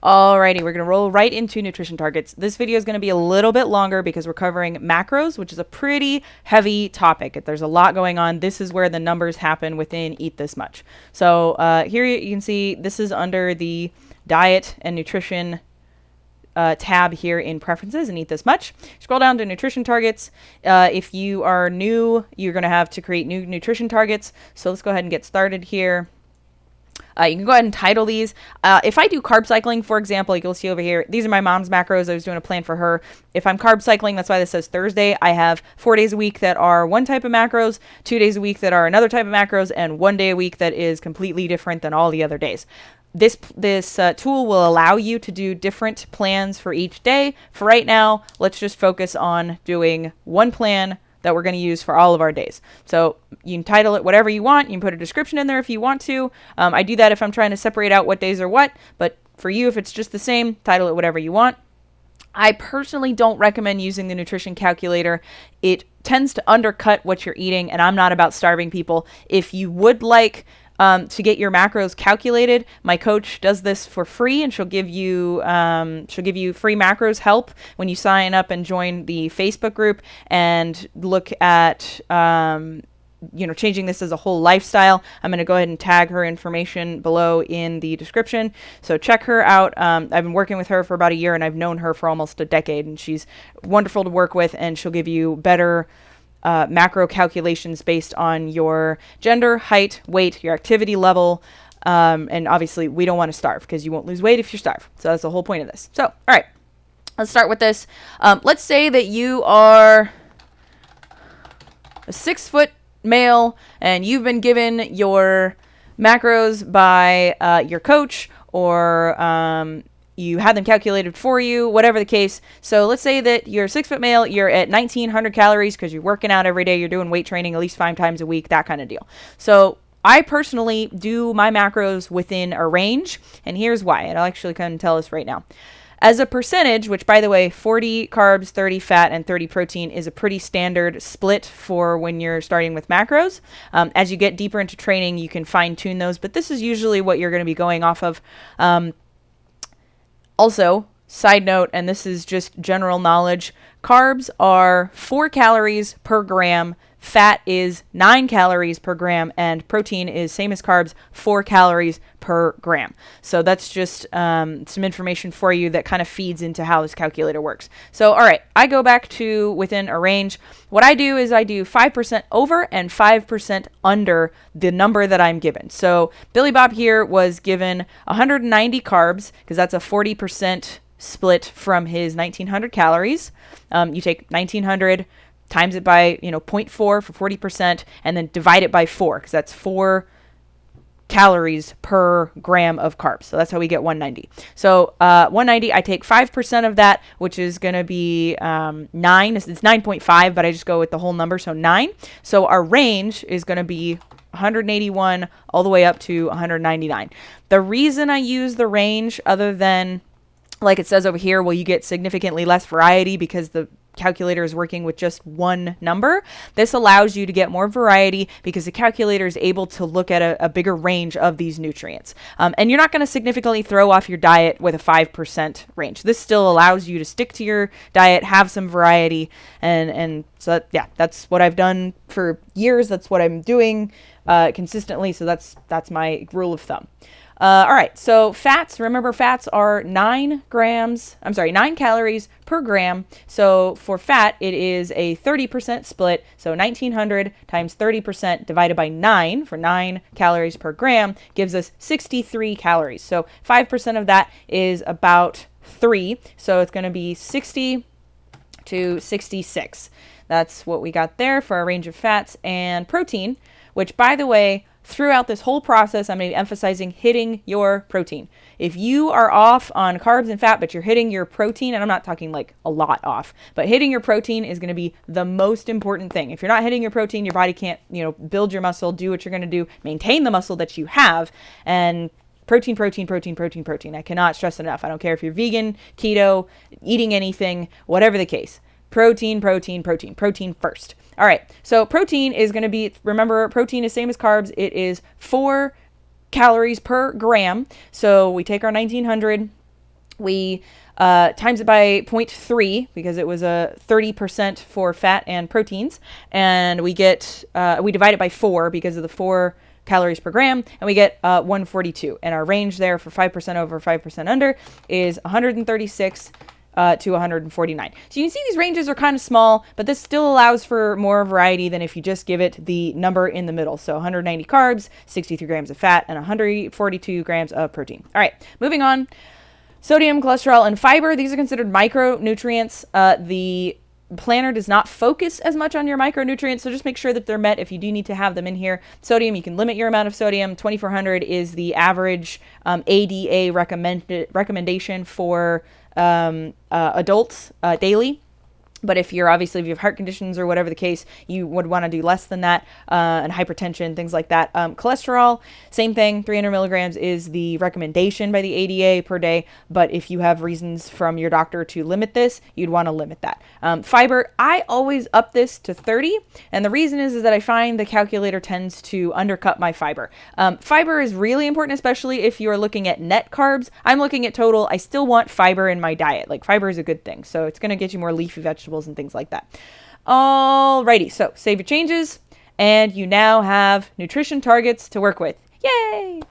Alrighty, we're going to roll right into nutrition targets. This video is going to be a little bit longer because we're covering macros, which is a pretty heavy topic. There's a lot going on. This is where the numbers happen within Eat This Much. So here you can see this is under the diet and nutrition tab here in preferences and Eat This Much. Scroll down to nutrition targets. If you are new, you're going to have to create new nutrition targets. So let's go ahead and get started here. You can go ahead and title these. If I do carb cycling, for example, you'll see over here, these are my mom's macros. I was doing a plan for her. If I'm carb cycling, that's why this says Thursday. I have 4 days a week that are one type of macros, 2 days a week that are another type of macros, and 1 day a week that is completely different than all the other days. This tool will allow you to do different plans for each day. For right now, let's just focus on doing one plan that we're going to use for all of our days. So you can title it whatever you want. You can put a description in there if you want to. I do that if I'm trying to separate out what days are what, but for you, if it's just the same, title it whatever you want. I personally don't recommend using the nutrition calculator. It tends to undercut what you're eating, and I'm not about starving people. If you would like to get your macros calculated, my coach does this for free, and she'll give you free macros help when you sign up and join the Facebook group and look at changing this as a whole lifestyle. I'm going to go ahead and tag her information below in the description, so check her out. I've been working with her for about a year, and I've known her for almost a decade, and she's wonderful to work with, and she'll give you better macro calculations based on your gender, height, weight, your activity level, and obviously we don't want to starve because you won't lose weight if you starve. So that's the whole point of this. So, all right, let's start with this. Let's say that you are a 6-foot male and you've been given your macros by your coach, or you had them calculated for you, whatever the case. So let's say that you're a 6-foot male, you're at 1,900 calories because you're working out every day, you're doing weight training at least 5 times a week, that kind of deal. So I personally do my macros within a range, and here's why. And I'll actually kind of tell us right now. As a percentage, which by the way, 40 carbs, 30 fat, and 30 protein is a pretty standard split for when you're starting with macros. As you get deeper into training, you can fine tune those, but this is usually what you're going to be going off of. Also, side note, and this is just general knowledge, carbs are 4 calories per gram, fat is 9 calories per gram, and protein is, same as carbs, 4 calories per gram. So that's just some information for you that kind of feeds into how this calculator works. So, all right, I go back to within a range. What I do is I do 5% over and 5% under the number that I'm given. So Billy Bob here was given 190 carbs because that's a 40% split from his 1,900 calories. You take 1,900, times it by 0.4 for 40%, and then divide it by 4 because that's 4 calories per gram of carbs. So that's how we get 190. So 190, I take 5% of that, which is going to be 9. It's 9.5, but I just go with the whole number, so 9. So our range is going to be 181 all the way up to 199. The reason I use the range, other than like it says over here, well, you get significantly less variety because the calculator is working with just one number. This allows you to get more variety because the calculator is able to look at a bigger range of these nutrients. And you're not going to significantly throw off your diet with a 5% range. This still allows you to stick to your diet, have some variety, and so yeah, that's what I've done for years. That's what I'm doing consistently. So that's my rule of thumb. All right, so fats, remember fats are 9 calories per gram. So for fat, it is a 30% split. So 1,900 times 30% divided by 9 for 9 calories per gram gives us 63 calories. So 5% of that is about 3. So it's going to be 60 to 66. That's what we got there for our range of fats and protein, which, by the way, throughout this whole process, I'm going to be emphasizing hitting your protein. If you are off on carbs and fat, but you're hitting your protein, and I'm not talking like a lot off, but hitting your protein is going to be the most important thing. If you're not hitting your protein, your body can't, build your muscle, do what you're going to do, maintain the muscle that you have, and protein. I cannot stress it enough. I don't care if you're vegan, keto, eating anything, whatever the case. Protein first. All right, so protein is going to be, remember, protein is same as carbs. It is 4 calories per gram. So we take our 1,900 We times it by 0.3 because it was a 30% for fat and proteins, and we get we divide it by 4 because of the 4 calories per gram, and we get 142. And our range there for 5% over, 5% under is 136 to 149. So you can see these ranges are kind of small, but this still allows for more variety than if you just give it the number in the middle. So 190 carbs, 63 grams of fat, and 142 grams of protein. All right, moving on. Sodium, cholesterol, and fiber. These are considered micronutrients. The planner does not focus as much on your micronutrients, so just make sure that they're met if you do need to have them in here. Sodium, you can limit your amount of sodium. 2,400 is the average ADA recommendation for adults daily. But if you have heart conditions or whatever the case, you would want to do less than that, and hypertension, things like that. Cholesterol, same thing, 300 milligrams is the recommendation by the ADA per day. But if you have reasons from your doctor to limit this, you'd want to limit that. Fiber, I always up this to 30. And the reason is that I find the calculator tends to undercut my fiber. Fiber is really important, especially if you're looking at net carbs. I'm looking at total. I still want fiber in my diet. Like, fiber is a good thing. So it's going to get you more leafy vegetables and things like that. Alrighty, so save your changes, and you now have nutrition targets to work with. Yay!